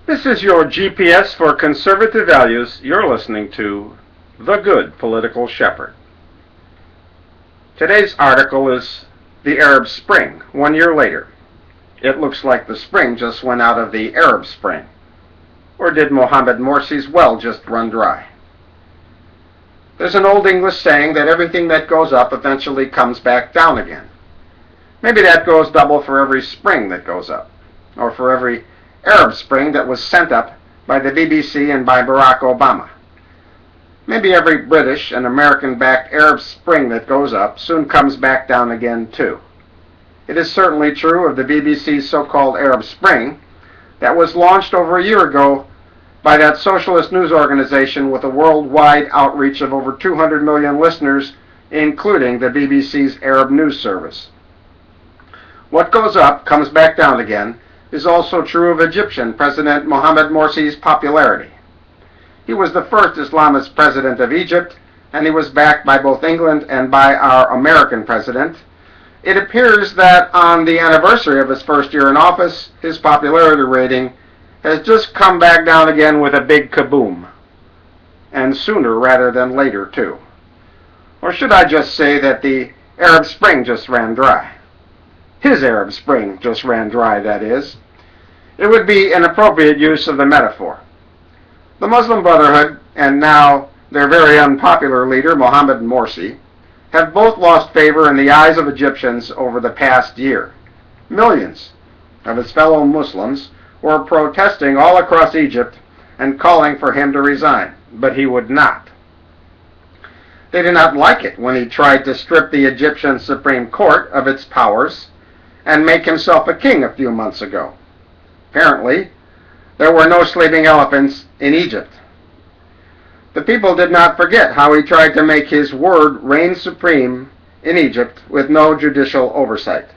This is your GPS for conservative values. You're listening to The Good Political Shepherd. Today's article is the Arab Spring, 1 year later. It looks like the spring just went out of the Arab Spring. Or did Mohammed Morsi's well just run dry? There's an old English saying that everything that goes up eventually comes back down again. Maybe that goes double for every spring that goes up, or for every Arab Spring that was sent up by the BBC and by Barack Obama. Maybe every British and American-backed Arab Spring that goes up soon comes back down again too. It is certainly true of the BBC's so-called Arab Spring that was launched over a year ago by that socialist news organization with a worldwide outreach of over 200 million listeners, including the BBC's Arab News Service. What goes up comes back down again is also true of Egyptian President Mohammed Morsi's popularity. He was the first Islamist president of Egypt, and he was backed by both England and by our American president. It appears that on the anniversary of his first year in office, his popularity rating has just come back down again with a big kaboom. And sooner rather than later, too. Or should I just say that the Arab Spring just ran dry? His Arab Spring just ran dry, that is. It would be an appropriate use of the metaphor. The Muslim Brotherhood, and now their very unpopular leader, Mohammed Morsi, have both lost favor in the eyes of Egyptians over the past year. Millions of his fellow Muslims were protesting all across Egypt and calling for him to resign, but he would not. They did not like it when he tried to strip the Egyptian Supreme Court of its powers and make himself a king a few months ago. Apparently, there were no sleeping elephants in Egypt. The people did not forget how he tried to make his word reign supreme in Egypt with no judicial oversight.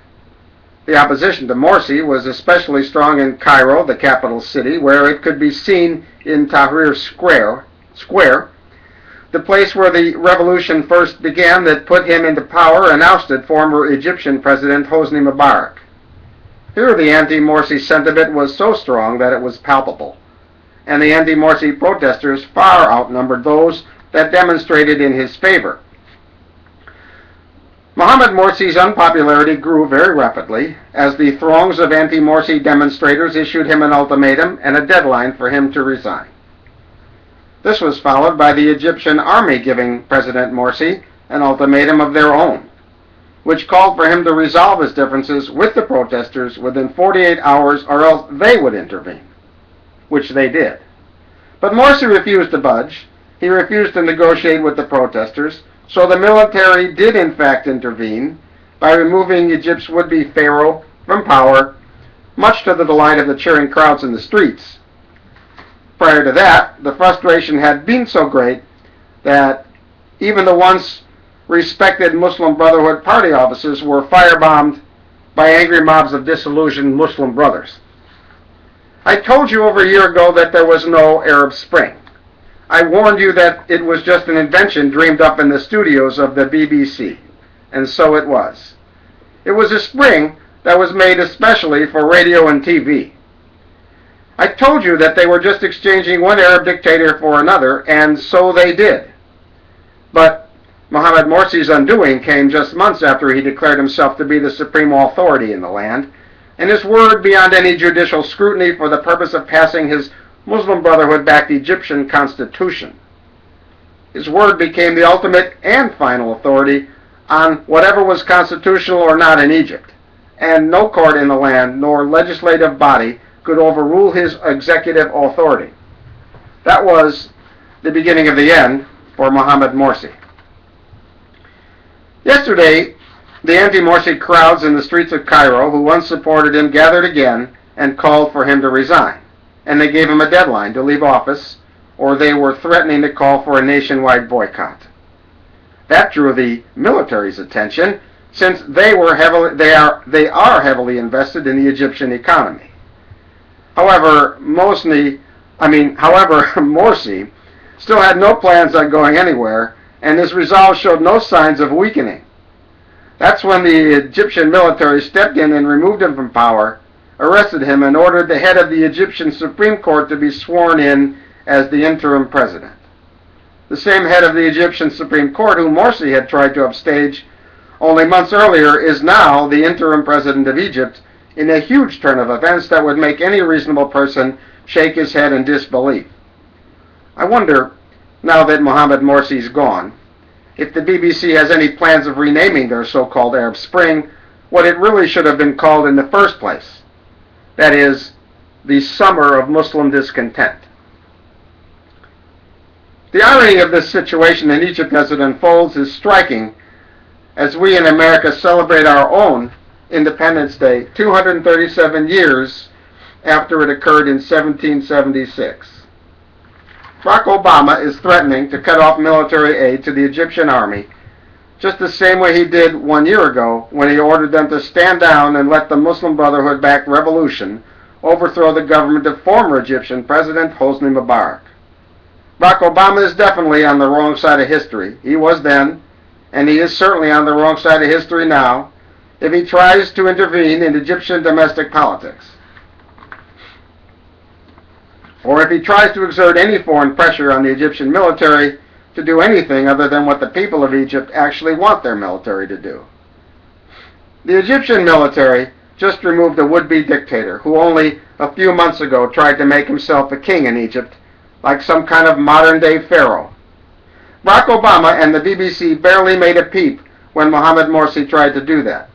The opposition to Morsi was especially strong in Cairo, the capital city, where it could be seen in Tahrir Square, the place where the revolution first began that put him into power and ousted former Egyptian President Hosni Mubarak. Here the anti-Morsi sentiment was so strong that it was palpable, and the anti-Morsi protesters far outnumbered those that demonstrated in his favor. Mohammed Morsi's unpopularity grew very rapidly as the throngs of anti-Morsi demonstrators issued him an ultimatum and a deadline for him to resign. This was followed by the Egyptian army giving President Morsi an ultimatum of their own, which called for him to resolve his differences with the protesters within 48 hours or else they would intervene, which they did. But Morsi refused to budge. He refused to negotiate with the protesters, so the military did in fact intervene by removing Egypt's would-be pharaoh from power, much to the delight of the cheering crowds in the streets. Prior to that, the frustration had been so great that even the once respected Muslim Brotherhood party offices were firebombed by angry mobs of disillusioned Muslim brothers. I told you over a year ago that there was no Arab Spring. I warned you that it was just an invention dreamed up in the studios of the BBC, and so it was. It was a spring that was made especially for radio and TV. I told you that they were just exchanging one Arab dictator for another, and so they did. But Mohammed Morsi's undoing came just months after he declared himself to be the supreme authority in the land, and his word beyond any judicial scrutiny for the purpose of passing his Muslim Brotherhood-backed Egyptian constitution. His word became the ultimate and final authority on whatever was constitutional or not in Egypt, and no court in the land nor legislative body could overrule his executive authority. That was the beginning of the end for Mohammed Morsi. Yesterday, the anti-Morsi crowds in the streets of Cairo who once supported him gathered again and called for him to resign, and they gave him a deadline to leave office, or they were threatening to call for a nationwide boycott. That drew the military's attention, since they are heavily invested in the Egyptian economy. However, Morsi still had no plans on going anywhere, and his resolve showed no signs of weakening. That's when the Egyptian military stepped in and removed him from power, arrested him and ordered the head of the Egyptian Supreme Court to be sworn in as the interim president. The same head of the Egyptian Supreme Court who Morsi had tried to upstage only months earlier is now the interim president of Egypt, in a huge turn of events that would make any reasonable person shake his head in disbelief. I wonder, now that Mohamed Morsi's gone, if the BBC has any plans of renaming their so-called Arab Spring what it really should have been called in the first place. That is, the Summer of Muslim Discontent. The irony of this situation in Egypt as it unfolds is striking as we in America celebrate our own Independence Day 237 years after it occurred in 1776. Barack Obama is threatening to cut off military aid to the Egyptian army, just the same way he did 1 year ago when he ordered them to stand down and let the Muslim Brotherhood-backed revolution overthrow the government of former Egyptian President Hosni Mubarak. Barack Obama is definitely on the wrong side of history. He was then, and he is certainly on the wrong side of history now, if he tries to intervene in Egyptian domestic politics, or if he tries to exert any foreign pressure on the Egyptian military to do anything other than what the people of Egypt actually want their military to do. The Egyptian military just removed a would-be dictator who only a few months ago tried to make himself a king in Egypt, like some kind of modern-day pharaoh. Barack Obama and the BBC barely made a peep when Mohamed Morsi tried to do that.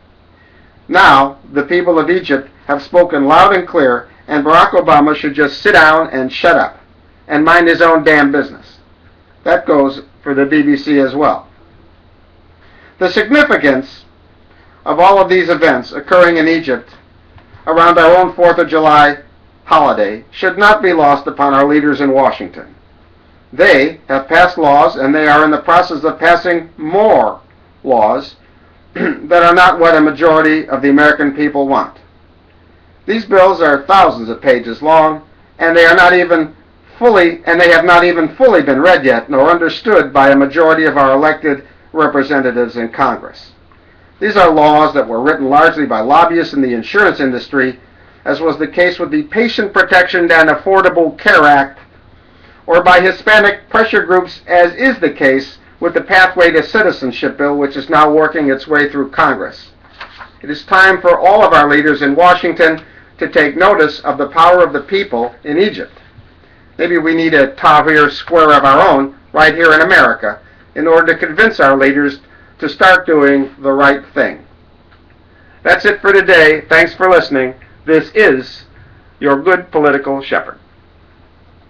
Now, the people of Egypt have spoken loud and clear, and Barack Obama should just sit down and shut up and mind his own damn business. That goes for the BBC as well. The significance of all of these events occurring in Egypt around our own 4th of July holiday should not be lost upon our leaders in Washington. They have passed laws, and they are in the process of passing more laws that are not what a majority of the American people want. These bills are thousands of pages long, and they have not even fully been read yet nor understood by a majority of our elected representatives in Congress. These are laws that were written largely by lobbyists in the insurance industry, as was the case with the Patient Protection and Affordable Care Act, or by Hispanic pressure groups, as is the case with the Pathway to Citizenship bill, which is now working its way through Congress. It is time for all of our leaders in Washington to take notice of the power of the people in Egypt. Maybe we need a Tahrir Square of our own right here in America in order to convince our leaders to start doing the right thing. That's it for today. Thanks for listening. This is your good political shepherd.